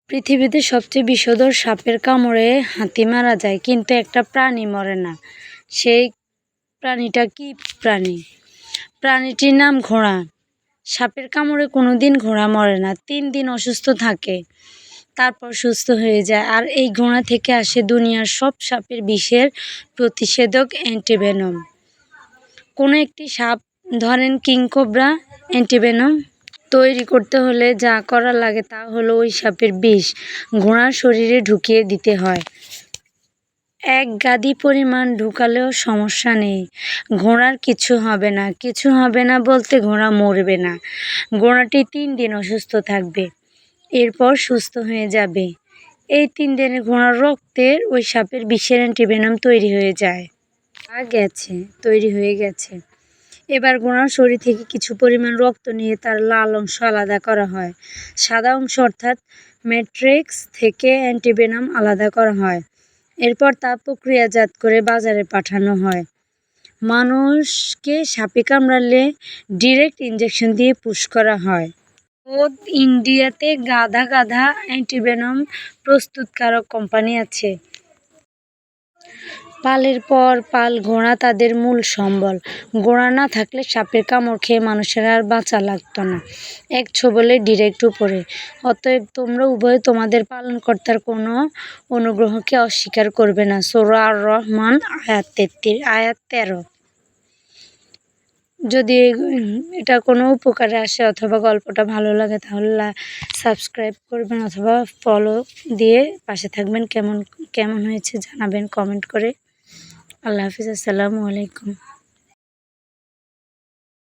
পৃথিবীতে সবচেয়ে বিষধর সাপের কামড়ে হাতি মারা যায়, কিন্তু একটা প্রাণী মরে না। সেই প্রাণীটা কি প্রাণী? প্রাণীটির নাম ঘোড়া। সাপের কামড়ে কোনোদিন ঘোড়া মরে না, 3 দিন অসুস্থ থাকে, তারপর সুস্থ হয়ে যায়। আর এই ঘোড়া থেকে আসে দুনিয়ার সব সাপের বিষের প্রতিষেধক অ্যান্টিভেনম। কোনো একটি সাপ, ধরেন কিংকবরা, অ্যান্টিভেনম তৈরি করতে হলে যা করা লাগে তা হলো ওই সাপের বিষ ঘোড়ার শরীরে ঢুকিয়ে দিতে হয়। 1 গাদি পরিমাণ ঢুকালেও সমস্যা নেই, ঘোড়ার কিছু হবে না। কিছু হবে না বলতে ঘোড়া মরবে না, ঘোড়াটি 3 দিন অসুস্থ থাকবে, এরপর সুস্থ হয়ে যাবে। এই 3 দিনে ঘোড়ার রক্তের ওই সাপের বিষের অ্যান্টিভেনম তৈরি হয়ে গেছে। এবার ঘোড়ার শরীর থেকে কিছু পরিমাণ রক্ত নিয়ে তার লাল অংশ আলাদা করা হয়। সাদা অংশ অর্থাৎ ম্যাট্রিক্স থেকে অ্যান্টিভেনম আলাদা করা হয়। এরপর তা প্রক্রিয়াজাত করে বাজারে পাঠানো হয়। মানুষকে সাপে কামড়ালে ডিরেক্ট ইনজেকশন দিয়ে পুশ করা হয়। ইন্ডিয়াতে গাদা অ্যান্টিভেনম প্রস্তুতকারক কোম্পানি আছে। পালের পর পাল ঘোড়া তাদের মূল সম্বল। ঘোড়া না থাকলে সাপের কামড় খেয়ে মানুষের আর বাঁচা লাগতো না, এক ছোবলে ডিরেক্ট উপরে। অতএব তোমরা উভয়ে তোমাদের পালনকর্তার কোনো অনুগ্রহকে অস্বীকার করবে না। সূরা আর-রহমান আয়াত 13। যদি এটা কোনো উপকারে আসে অথবা গল্পটা ভালো লাগে তাহলে সাবস্ক্রাইব করবেন অথবা ফলো দিয়ে পাশে থাকবেন। কেমন হয়েছে জানাবেন কমেন্ট করে। আল্লাহ হাফিজ। আসসালামু আলাইকুম।